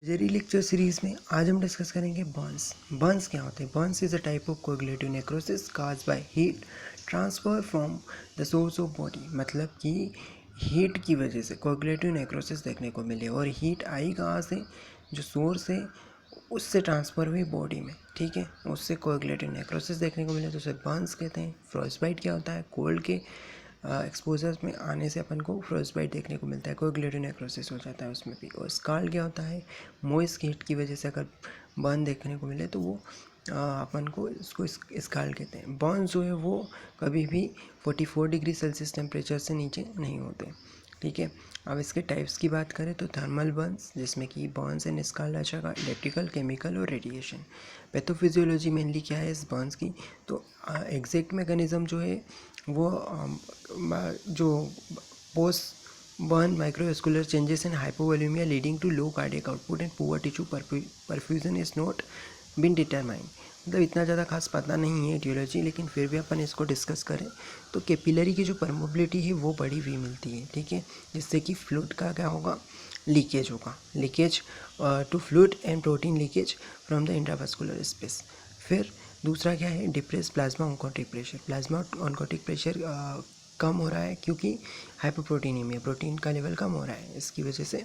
Surgery lecture series में आज हम डिस्कस करेंगे बर्न्स। बर्न्स क्या होते हैं? Burns is a type of coagulative necrosis caused by heat transfer from the source of body. मतलब कि हीट की वजह से कोएगुलेटिव नेक्रोसिस देखने को मिले और हीट आई कहाँ से? जो सोर्स है उससे ट्रांसफ़र हुई बॉडी में, ठीक है, उससे कोएगुलेटिव नेक्रोसिस देखने को मिले तो उसे बर्न्स कहते हैं। फ्रॉस्टबाइट क्या होता है? कोल्ड के एक्सपोजर में आने से अपन को फ्रॉस्टबाइट देखने को मिलता है, कोएगुलेटिव नेक्रोसिस हो जाता है उसमें भी। और स्काल्ड क्या होता है? मॉइस्ट हीट की वजह से अगर बर्न देखने को मिले तो वो अपन को इसको स्काल्ड कहते हैं। बर्न जो है वो कभी भी 44 डिग्री सेल्सियस टेम्परेचर से नीचे नहीं होते, ठीक है। अब इसके टाइप्स की बात करें तो थर्मल बर्न्स, जिसमें कि बर्न्स एंड स्काल्ड आ जाएगा, इलेक्ट्रिकल, केमिकल और रेडिएशन। पैथोफिजियोलॉजी मेनली क्या है इस बर्न्स की? तो एग्जैक्ट मैकेनिज्म जो है वो जो post burn microvascular changes in hypovolaemia leading to low cardiac output and poor tissue perfusion is not been determined. मतलब इतना ज़्यादा खास पता नहीं है एटियोलॉजी, लेकिन फिर भी अपन इसको डिस्कस करें तो कैपिलरी की जो परमोबिलिटी है वो बढ़ी हुई मिलती है, ठीक है, जिससे कि फ्लूइड का क्या होगा? लीकेज होगा, leakage to fluid and protein leakage from the intravascular space. फिर दूसरा क्या है? Depress plasma oncotic pressure. Plasma oncotic pressure कम हो रहा है क्योंकि हाइपोप्रोटीनीमिया, प्रोटीन का लेवल कम हो रहा है, इसकी वजह से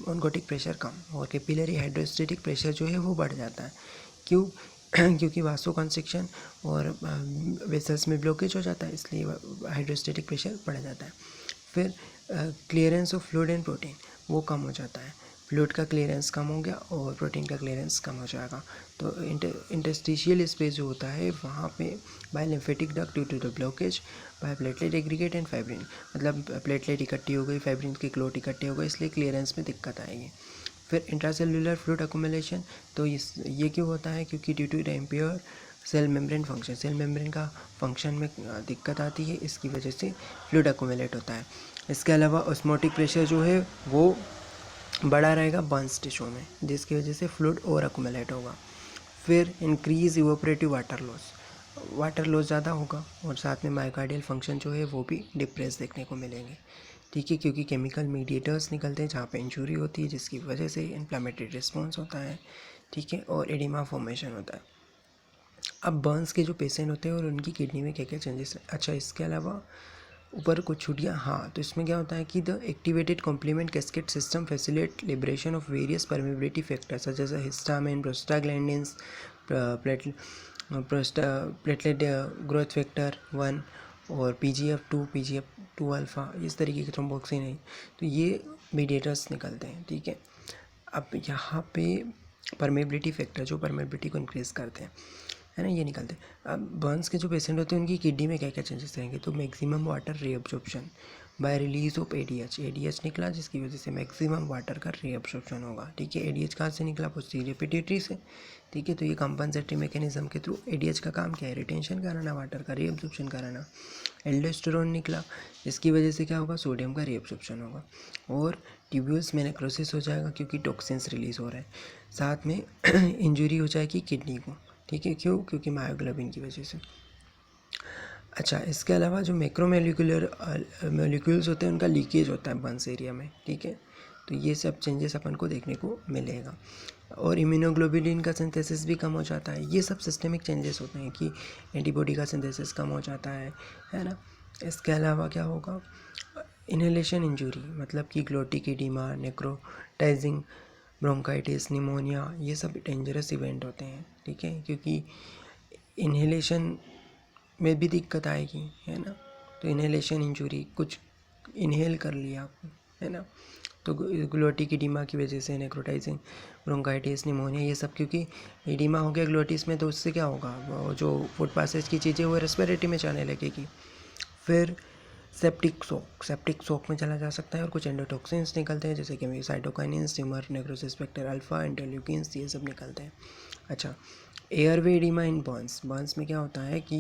ऑन्कोटिक प्रेशर कम। और कैपिलरी हाइड्रोस्टेटिक प्रेशर जो है वो बढ़ जाता है। क्यों? क्योंकि वासो कंस्ट्रिक्शन और वेसल्स में ब्लॉकेज हो जाता है, इसलिए हाइड्रोस्टेटिक प्रेशर बढ़ जाता है। फिर clearance of fluid and protein वो कम हो जाता है, फ्लूइड का क्लियरेंस कम हो गया और प्रोटीन का क्लियरेंस कम हो जाएगा। तो इंटरस्टिशियल स्पेस जो होता है वहाँ पे by lymphatic duct due to the blockage by platelet aggregate and fibrin, मतलब प्लेटलेट इकट्ठी हो गई, फाइब्रिन के क्लोट इकट्ठे हो गए, इसलिए क्लियरेंस में दिक्कत आएगी। फिर इंट्रासेलुलर फ्लूइड अकोमुलेशन, तो ये क्यों होता है? क्योंकि due to the impure cell membrane function, cell membrane का फंक्शन में दिक्कत आती है, इसकी वजह से फ्लूइड अकोमुलेट होता है। इसके अलावा ऑस्मोटिक प्रेशर जो है वो बढ़ा रहेगा बर्न्स टिश्यू में, जिसकी वजह से फ्लूइड ओवर अकोमुलेट होगा। फिर इंक्रीज इवोपरेटिव वाटर लॉस ज़्यादा होगा और साथ में मायोकार्डियल फंक्शन जो है वो भी डिप्रेस देखने को मिलेंगे, ठीक है, क्योंकि केमिकल मीडिएटर्स निकलते हैं जहाँ पे इंजरी होती है, जिसकी वजह से इन्फ्लेमेटरी रिस्पॉन्स होता है, ठीक है, और एडिमा फॉर्मेशन होता है। अब बर्न्स के जो पेशेंट होते हैं और उनकी किडनी में क्या क्या चेंजेस हैं? अच्छा, इसके अलावा ऊपर कुछ छुट्टियाँ, हाँ, तो इसमें क्या होता है कि the activated complement cascade system facilitate liberation of various permeability factors such as histamine, prostaglandins, platelet growth factor 1 और PGF2 अल्फ़ा, इस तरीके के थ्रोम्बोक्सिन है, तो ये मीडिएटर्स निकलते हैं, ठीक है। अब यहाँ पे परमेबिलिटी फैक्टर जो परमेबिलिटी को इंक्रीज़ करते हैं, है ना, ये निकलते हैं। अब बर्न्स के जो पेशेंट होते हैं उनकी किडनी में क्या क्या चेंजेस रहेंगे? तो maximum water reabsorption by release of ADH निकला, जिसकी वजह से मैक्सिमम वाटर का रीअब्जॉर्प्शन होगा, ठीक है। एडीएच कहाँ से निकला? पोस्टीरियर पिट्यूटरी से, ठीक है। तो ये कंपनसेटरी मैकेनिज्म के थ्रू एडीएच का काम क्या है? रिटेंशन कराना, वाटर का रीअब्जॉर्प्शन कराना। एल्डोस्टेरोन निकला, जिसकी वजह से क्या होगा? सोडियम का रीअब्जॉर्प्शन होगा और ट्यूब्यूल्स में नेक्रोसिस हो जाएगा क्योंकि टॉक्सिन्स रिलीज हो रहे हैं। साथ में इंजरी हो जाएगी किडनी को, ठीक है। क्यों? क्योंकि मायोग्लोबिन की वजह से। अच्छा, इसके अलावा जो मैक्रोमोलिकुलर मोलिक्यूल्स होते हैं उनका लीकेज होता है बर्न्स एरिया में, ठीक है। तो ये सब चेंजेस अपन को देखने को मिलेगा और इम्यूनोग्लोबुलिन का सिंथेसिस भी कम हो जाता है। ये सब सिस्टेमिक चेंजेस होते हैं कि एंटीबॉडी का सिंथेसिस कम हो जाता है ना। इसके अलावा क्या होगा? इनहेलेशन इंजरी, मतलब कि glottic oedema, necrotising bronchitis, pneumonia, ये सब डेंजरस इवेंट होते हैं, ठीक है, क्योंकि इन्हेलेशन में भी दिक्कत आएगी, है ना। तो इन्हेलेशन इंजरी, कुछ इन्हेल कर लिया आपने, है ना, तो ग्लोटिक एडिमा की वजह से, नेक्रोटाइजिंग ब्रोंकाइटिस, निमोनिया, ये सब क्योंकि एडिमा हो गया ग्लोटिस में, तो उससे क्या होगा? वो जो फूड पासेज की चीज़ें वो रेस्पिरेटरी में जाने लगेगी। फिर सेप्टिक शॉक में चला जा सकता है और कुछ एंडोटॉक्सिन्स निकलते हैं, जैसे कि cytokinins, tumour necrosis factor alpha, interleukins, ये सब निकलते हैं। अच्छा, एयरवे एडिमा इन बर्न्स में क्या होता है कि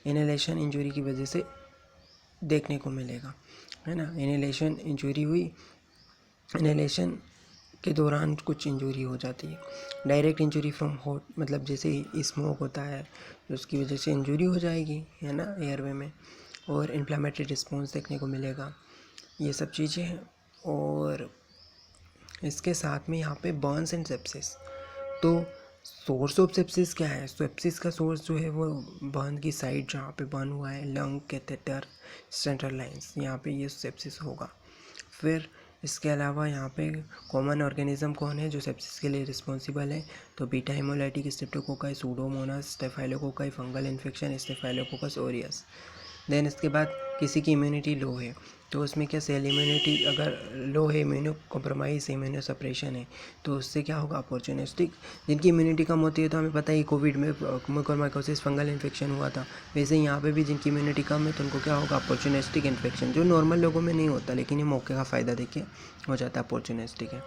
इनहेलेशन इंजरी की वजह से देखने को मिलेगा, है ना। इनहेलेशन इंजरी हुई, इनहेलेशन के दौरान कुछ इंजरी हो जाती है। डायरेक्ट इंजरी फ्रॉम हॉट, मतलब जैसे स्मोक होता है तो उसकी वजह से इंजरी हो जाएगी, है ना, एयरवे में, और इन्फ्लेमेटरी रिस्पॉन्स देखने को मिलेगा, ये सब चीज़ें हैं। और इसके साथ में यहाँ पे बर्न्स एंड सेप्सिस। तो सोर्स ऑफ सेप्सिस क्या है? सेप्सिस का सोर्स जो है वो बर्न की साइड जहाँ पे बर्न हुआ है, लंग, कैथेटर, सेंट्रल लाइंस, यहाँ पे ये सेप्सिस होगा। फिर इसके अलावा यहाँ पे कॉमन ऑर्गेनिज्म कौन है जो सेप्सिस के लिए रिस्पॉन्सिबल है? तो beta haemolytic streptococci, Pseudomonas, staphylococci, fungal infection, Staphylococcus aureus. Then इसके बाद किसी की इम्यूनिटी लो है तो उसमें क्या सेल इम्यूनिटी अगर लो है, इम्यूनो कॉम्प्रोमाइज़, इम्यूनो सप्रेशन है, तो उससे क्या होगा? अपॉर्चुनिस्टिक। जिनकी इम्यूनिटी कम होती है तो हमें पता ही कोविड में म्यूकोरमाइकोसिस फंगल इन्फेक्शन हुआ था, वैसे ही यहाँ पे भी जिनकी इम्यूनिटी कम है तो उनको क्या होगा? अपॉर्चुनिस्टिक इन्फेक्शन, जो नॉर्मल लोगों में नहीं होता लेकिन ये मौके का फ़ायदा देखिए हो जाता है, अपॉर्चुनिस्टिक है।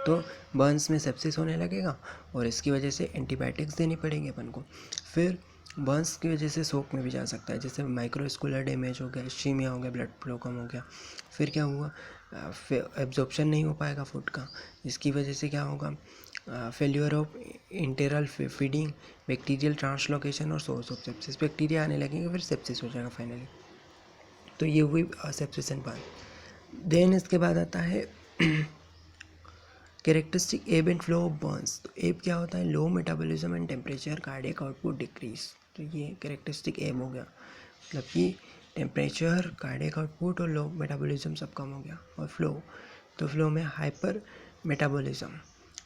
तो बर्न्स में सेप्सिस होने लगेगा और इसकी वजह से एंटीबायोटिक्स देनी पड़ेगी अपन को। फिर बर्न्स की वजह से शोक में भी जा सकता है, जैसे माइक्रोस्कुलर डैमेज हो गया, इश्चीमिया हो गया, ब्लड फ्लो कम हो गया। फिर क्या हुआ? एब्जॉर्प्शन नहीं हो पाएगा फूड का, इसकी वजह से क्या होगा? Failure of enteral feeding, bacterial translocation और सोर्स ऑफ सेप्सिस। बैक्टीरिया आने लगेंगे फिर सेप्सिस हो जाएगा फाइनली। तो ये हुई सेप्सिस एंड बर्न। देन इसके बाद आता है कैरेक्टरिस्टिक एब एंड फ्लो ऑफ बर्न्स। तो एब क्या होता है? Low metabolism and temperature, cardiac output decrease. तो ये कैरेक्टरिस्टिक एब हो गया, मतलब कि टेम्परेचर, कार्डियक आउटपुट और लो मेटाबॉलिज्म सब कम हो गया। और फ्लो, तो फ्लो में hyper metabolism,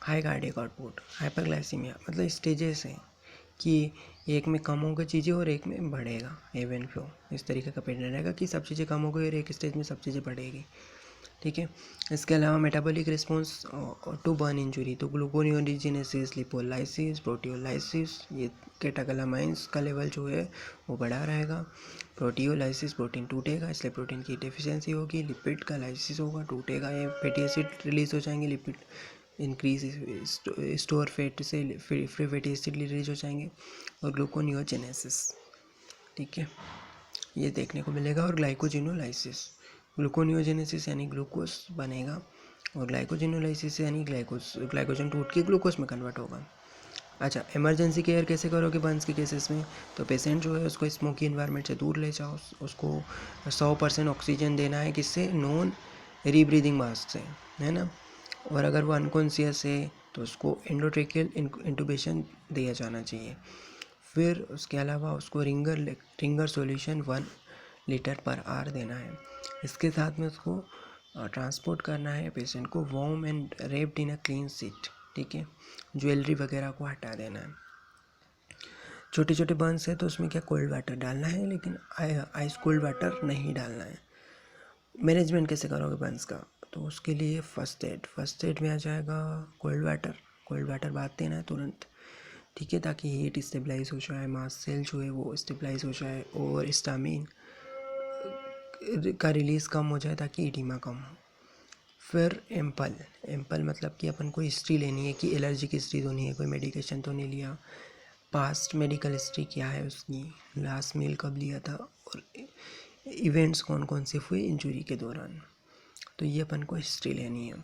high cardiac output, hyperglycaemia, मतलब स्टेजेस हैं कि एक में कम होगा चीज़ें और एक में बढ़ेगा। एब एंड फ्लो इस तरीके का पैटर्न रहेगा कि सब चीज़ें कम हो गई और एक स्टेज में सब चीज़ें बढ़ेगी, ठीक है। इसके अलावा metabolic response to burn injury, तो ग्लूकोनियोजेनेसिस, लिपोलाइसिस, प्रोटियोलाइसिस, ये कैटाकलामाइंस का लेवल जो है वो बढ़ा रहेगा। प्रोटियोलाइसिस, प्रोटीन टूटेगा इसलिए प्रोटीन की डेफिशिएंसी होगी। लिपिड का लाइसिस होगा, टूटेगा, ये फैटी एसिड रिलीज हो जाएंगे, लिपिड इंक्रीज, स्टोर फैट से फ्री फैटी एसिड रिलीज हो जाएंगे। और ग्लूकोनियोजेनेसिस, ठीक है, ये देखने को मिलेगा। और ग्लाइकोजिनोलाइसिस, ग्लूकोनियोजेनेसिस यानी ग्लूकोज बनेगा और ग्लाइकोजिनोलाइसिस यानी ग्लाइकोजन टूट के ग्लूकोज में कन्वर्ट होगा। अच्छा, इमरजेंसी केयर कैसे करोगे बर्न्स के केसेस में? तो पेशेंट जो है उसको स्मोकी इन्वायरमेंट से दूर ले जाओ, उसको 100% ऑक्सीजन देना है, किससे? नॉन रीब्रीदिंग मास्क से, है ना। और अगर वो अनकॉन्शियस है तो उसको एंडोट्रेकियल इंटुबेशन दिया जाना चाहिए। फिर उसके अलावा उसको Ringer solution 1 litre per hour देना है। इसके साथ में उसको ट्रांसपोर्ट करना है पेशेंट को warm and raped in a clean seat, ठीक है। ज्वेलरी वगैरह को हटा देना है। छोटे छोटे बर्न्स है तो उसमें क्या कोल्ड वाटर डालना है, लेकिन आइस कोल्ड वाटर नहीं डालना है। मैनेजमेंट कैसे करोगे बर्न्स का? तो उसके लिए फर्स्ट एड में आ जाएगा कोल्ड वाटर बात देना है तुरंत, ठीक है, ताकि हीट स्टेबलाइज हो जाए, मास्ट सेल जो है वो स्टेबलाइज हो जाए और हिस्टामिन का रिलीज़ कम हो जाए ताकि इडीमा कम हो। फिर एम्पल मतलब कि अपन को हिस्ट्री लेनी है कि एलर्जी की हिस्ट्री तो नहीं है, कोई मेडिकेशन तो नहीं लिया, पास्ट मेडिकल हिस्ट्री क्या है उसकी, लास्ट मील कब लिया था और इवेंट्स कौन कौन से हुए इंजरी के दौरान। तो ये अपन को हिस्ट्री लेनी है।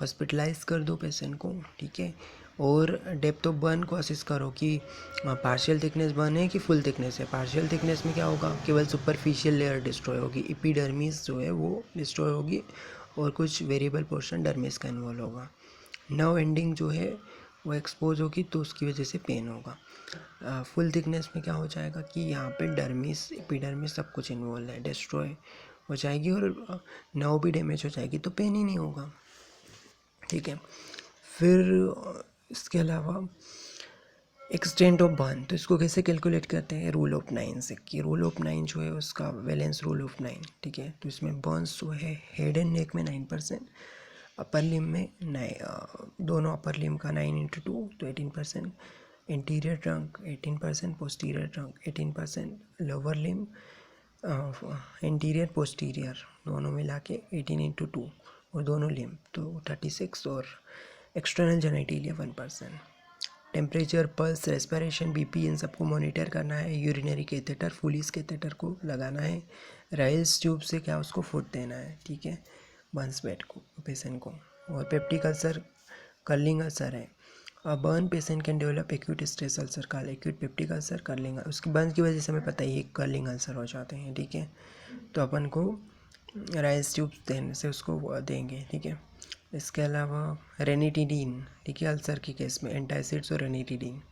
हॉस्पिटलाइज कर दो पेशेंट को, ठीक है। और डेप्थ ऑफ बर्न को असिस करो कि पार्शियल थिकनेस बर्न है कि फुल थिकनेस है। पार्शियल थिकनेस में क्या होगा? केवल सुपरफिशियल लेयर डिस्ट्रॉय होगी, एपिडर्मिस जो है वो डिस्ट्रॉय होगी और कुछ वेरिएबल पोर्शन डर्मिस का इन्वॉल्व होगा। नर्व एंडिंग जो है वो एक्सपोज होगी तो उसकी वजह से पेन होगा। फुल थिकनेस में क्या हो जाएगा कि यहाँ पे डर्मिस, एपिडर्मिस सब कुछ इन्वॉल्व है, डिस्ट्रॉय हो जाएगी और नर्व भी डैमेज हो जाएगी तो पेन ही नहीं होगा, ठीक है। फिर इसके अलावा एक्सटेंट ऑफ बर्न, तो इसको कैसे कैलकुलेट करते हैं? रूल ऑफ 9 से, कि रूल ऑफ 9 जो है उसका वैलेंस रूल ऑफ 9, ठीक है। तो इसमें बर्न्स जो है हेड एंड नेक में 9%, अपर लिम में 9, दोनों अपर लिम का 9 × 2 तो 18%, interior trunk 18%, posterior trunk 18%, lower limb interior posterior दोनों मिला के 18 × 2 और दोनों लिम तो 36, और external genitalia 1%। Temperature, pulse, respiration, BP इन सबको मॉनिटर करना है। यूरिनरी कैथेटर, फुलिस कैथेटर को लगाना है। राइल्स ट्यूब से क्या उसको फूड देना है, ठीक है, बर्न्स बेड को पेशेंट को। और पेप्टिक अल्सर, कर्लिंग अल्सर है। Burn patient can develop acute stress ulcer, call acute peptic ulcer, curling, उसकी बर्न की वजह से हमें पता ही है कर्लिंग अल्सर हो जाते हैं, ठीक है। तो अपन को राइस ट्यूब्स देने से उसको देंगे, ठीक है। इसके अलावा रेनिटिडीन, ठीक है, अल्सर के केस में एंटासिड्स और रेनिटिडीन।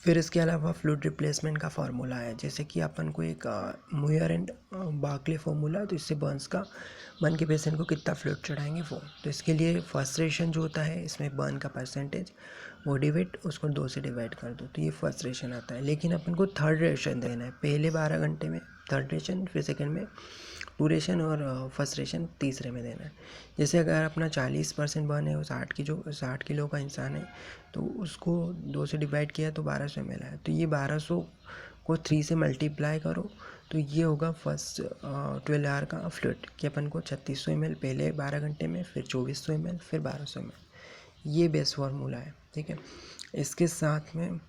फिर इसके अलावा फ्लूइड रिप्लेसमेंट का फार्मूला है, जैसे कि अपन को एक मुयर एंड बार्कले फार्मूला, तो इससे बर्न के पेशेंट को कितना फ्लूइड चढ़ाएंगे वो। तो इसके लिए फर्स्ट रेशन जो होता है इसमें बर्न का परसेंटेज बॉडी वेट उसको 2 से डिवाइड कर दो, तो ये फर्स्ट रेशन आता है। लेकिन अपन को थर्ड रेशन देना है, पहले 12 घंटे में थर्ड रेशन, फिर सेकेंड में 2 रेशन और फर्स्ट रेशन तीसरे में देना है। जैसे अगर अपना 40% बर्न है, वो 60 किलो का इंसान है, तो उसको 2 से डिवाइड किया तो 1200 ml है। तो ये 1200 को 3 से मल्टीप्लाई करो, तो ये होगा फर्स्ट 12 आवर का फ्लूइड, कि अपन को 3600 ml पहले 12 घंटे में, फिर 2400 ml, फिर 1200 ml। ये बेस फार्मूला है, ठीक है। इसके साथ में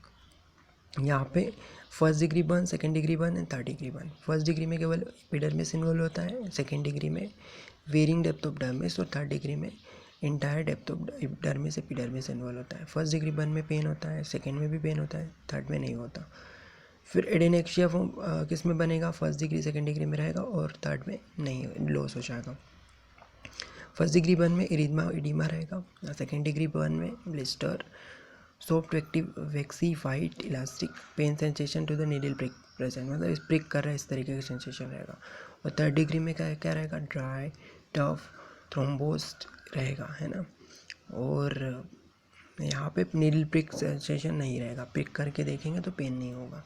यहाँ पे first degree burn, second degree burn and third degree burn. First degree में केवल एपिडर्मिस इन्वॉल्व होता है, सेकेंड डिग्री में वेरिंग डेप्थ ऑफ डर्मिस, और थर्ड डिग्री में entire depth of dermis epidermis involve होता है। फर्स्ट डिग्री बर्न में पेन होता है, सेकेंड में भी पेन होता है, थर्ड में नहीं होता। फिर एडेनेक्सिया फॉर्म किस में बनेगा, फर्स्ट डिग्री सेकेंड डिग्री में रहेगा और थर्ड में नहीं, लॉस हो जाएगा। फर्स्ट डिग्री बर्न में एडिमा रहेगा, सेकेंड डिग्री बर्न में blister, soft vesicated elastic pain sensation to the needle prick present, मतलब इस प्रिक कर रहा है इस तरीके का सेंसेशन रहेगा। और थर्ड डिग्री में क्या रहेगा, ड्राई टफ थ्रोम्बोस्ट रहेगा, है ना। और यहाँ पे नीडल प्रिक सेंसेशन नहीं रहेगा, प्रिक करके देखेंगे तो पेन नहीं होगा।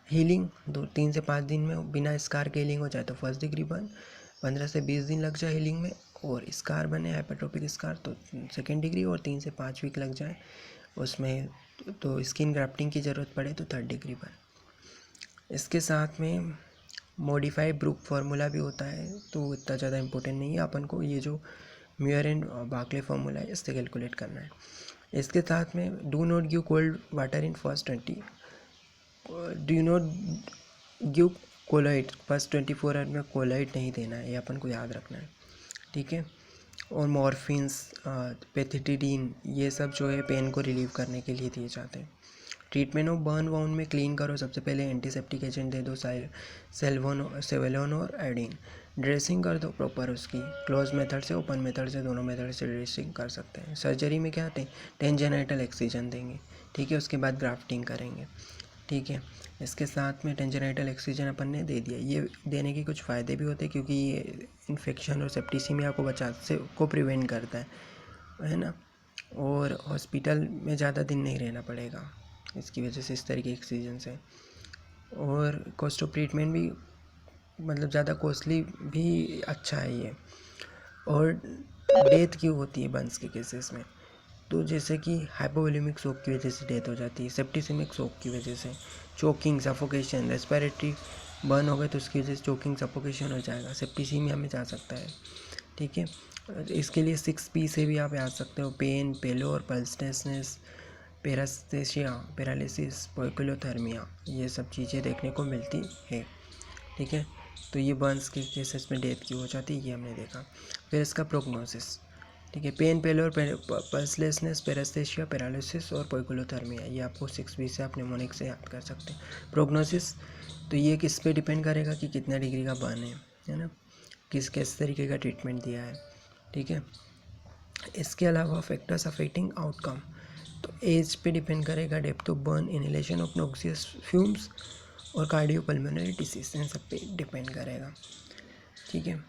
हीलिंग 3 से 5 दिन में बिना स्कार के हीलिंग हो जाए तो फर्स्ट डिग्री बर्न, 15 से 20 दिन लग जाए हीलिंग में, और स्कार बने हाइपरट्रोपिक स्कार तो सेकेंड डिग्री, और 3 से 5 वीक लग जाए उसमें, तो स्किन ग्राफ्टिंग की ज़रूरत पड़े तो थर्ड डिग्री बर्न। इसके साथ में मॉडिफाइड ब्रूक फार्मूला भी होता है, तो इतना ज़्यादा इंपॉर्टेंट नहीं है, अपन को ये जो म्यूयर एंड बार्कले फार्मूला है इससे कैलकुलेट करना है। इसके साथ में do not give cold water in first 20, do not give colloid, first 24 hour में कोलाइट नहीं देना है, ये अपन को याद रखना है, ठीक है। और मॉर्फिन्स, पेथिटिडीन, ये सब जो है पेन को रिलीव करने के लिए दिए जाते हैं। ट्रीटमेंट ऑफ बर्न वाउंड में क्लीन करो, सबसे पहले एंटीसेप्टिक एजेंट दे दो, सेवलोन और आयोडीन। ड्रेसिंग कर दो प्रॉपर उसकी, क्लोज मेथड से ओपन मेथड से, दोनों मेथड से ड्रेसिंग कर सकते हैं। सर्जरी में क्या आते हैं, टेंजेनाइटल एक्सीजन देंगे, ठीक है, उसके बाद ग्राफ्टिंग करेंगे, ठीक है। इसके साथ में टेंजेनाइटल एक्सीजन अपन ने दे दिया, ये देने के कुछ फ़ायदे भी होते हैं, क्योंकि ये इन्फेक्शन और सेप्टिसीमिया को प्रिवेंट करता है ना। और हॉस्पिटल में ज़्यादा दिन नहीं रहना पड़ेगा इसकी वजह से, इस तरीके के एक्सीजन से। और कॉस्ट ऑफ ट्रीटमेंट भी मतलब ज़्यादा कॉस्टली भी अच्छा है ये। और डेथ क्यों होती है बर्न्स के केसेस में, तो जैसे कि हाइपोवोलेमिक शॉक की वजह से डेथ हो जाती है, सेप्टिसिमिक शॉक की वजह से, चोकिंग सफोकेशन, रेस्पिरेटरी बर्न हो गए तो उसकी वजह से चोकिंग सफोकेशन हो जाएगा, सेप्टिसीमिया में जा सकता है, ठीक है। इसके लिए 6P से भी आप याद सकते हो, पेन, पेलोर, पल्सनेसनेस, पेरास्थेसिया, पैरालिसिस, पोइकिलोथर्मिया, ये सब चीज़ें देखने को मिलती है, ठीक है। तो ये बर्न्स के केसेस में डेथ क्यों हो जाती है ये हमने देखा। फिर इसका प्रोग्नोसिस, ठीक है, पेन, पेलोर, पल्सलेसनेस, पैरास्थेसिया, पैरालिसिस और पोइकिलोथर्मिया, ये आपको 6B से आप निमोनिक से याद कर सकते हैं। प्रोग्नोसिस तो ये किस पे डिपेंड करेगा कि कितना डिग्री का बर्न है ना, किस तरीके का ट्रीटमेंट दिया है, ठीक है। इसके अलावा फैक्टर्स अफेक्टिंग आउटकम, तो एज पे डिपेंड करेगा, depth of burn, inhalation of noxious fumes और कार्डियोपल्मोनरी डिसीज, इन सब पे डिपेंड करेगा, ठीक है।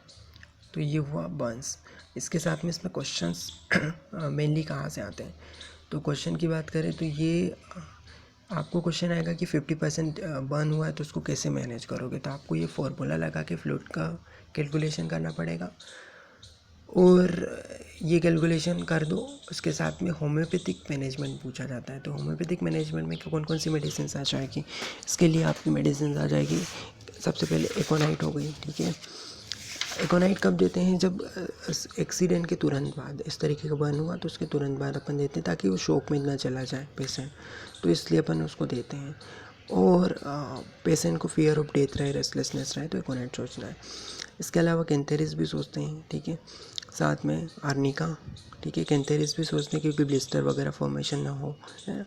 तो ये हुआ बर्न्स। इसके साथ में इसमें क्वेश्चंस मेनली कहाँ से आते हैं, तो क्वेश्चन की बात करें तो ये आपको क्वेश्चन आएगा कि 50% बर्न हुआ है तो उसको कैसे मैनेज करोगे, तो आपको ये फॉर्मूला लगा के फ्लूइड का कैलकुलेशन करना पड़ेगा, और ये कैलकुलेशन कर दो। उसके साथ में होम्योपैथिक मैनेजमेंट पूछा जाता है, तो होम्योपैथिक मैनेजमेंट में कौन कौन सी मेडिसिन आ जाएगी, इसके लिए आपकी मेडिसिन आ जाएगी, सबसे पहले एकोनाइट हो गई, ठीक है। एकोनाइट कब देते हैं, जब एक्सीडेंट के तुरंत बाद इस तरीके का बर्न हुआ तो उसके तुरंत बाद अपन देते हैं, ताकि वो शॉक में ना चला जाए पेशेंट, तो इसलिए अपन उसको देते हैं। और पेशेंट को फियर ऑफ डेथ रहे, रेस्टलेसनेस रहे, तो एकोनाइट सोचना है। इसके अलावा कैंथेरिस भी सोचते हैं, ठीक है, साथ में आर्निका, ठीक है, कैंथेरिस भी सोचते हैं क्योंकि ब्लिस्टर वगैरह फॉर्मेशन ना हो, है।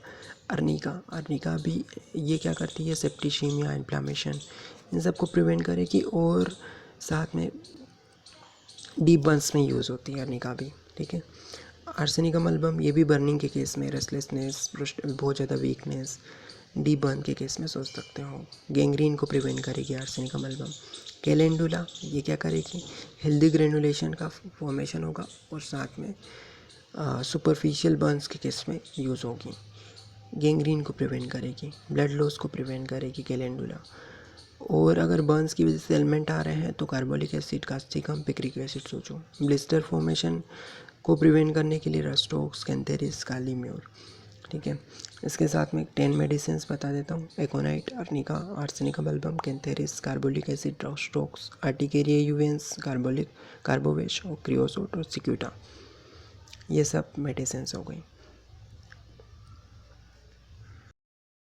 अर्निका भी ये क्या करती है, सेप्टिसीमिया, इन्फ्लामेशन, इन सब को प्रिवेंट करेगी। और साथ में डीप बर्न्स में यूज़ होती है अर्निका भी, ठीक है। आर्सेनिकम एल्बम ये भी बर्निंग के केस में, रेस्टलेसनेस, बहुत ज़्यादा वीकनेस, डीप बर्न के केस में सोच सकते हो। गैंग्रीन को प्रिवेंट करेगी आर्सेनिकम एल्बम। कैलेंडुला ये क्या करेगी, हेल्दी ग्रेनुलेशन का फॉर्मेशन होगा और साथ में सुपरफिशियल बर्न्स के केस में यूज़ होगी। गैंग्रीन को प्रिवेंट करेगी, ब्लड लॉस को प्रिवेंट करेगी कैलेंडुला। और अगर बर्न्स की वजह से एलिमेंट आ रहे हैं तो carbolic acid, causticum, picric acid सोचो। ब्लिस्टर फॉर्मेशन को प्रिवेंट करने के लिए रस्टोक्स, कैंथेरिस, कालीम्योर, ठीक है। इसके साथ में 10 मेडिसिन बता देता हूँ। Aconite, arnica, arsenicum album, cantharis, carbolic acid, rhus tox, urtica urens, carbo veg और क्रियोसोट और सिक्यूटा, ये सब मेडिसिन हो गई।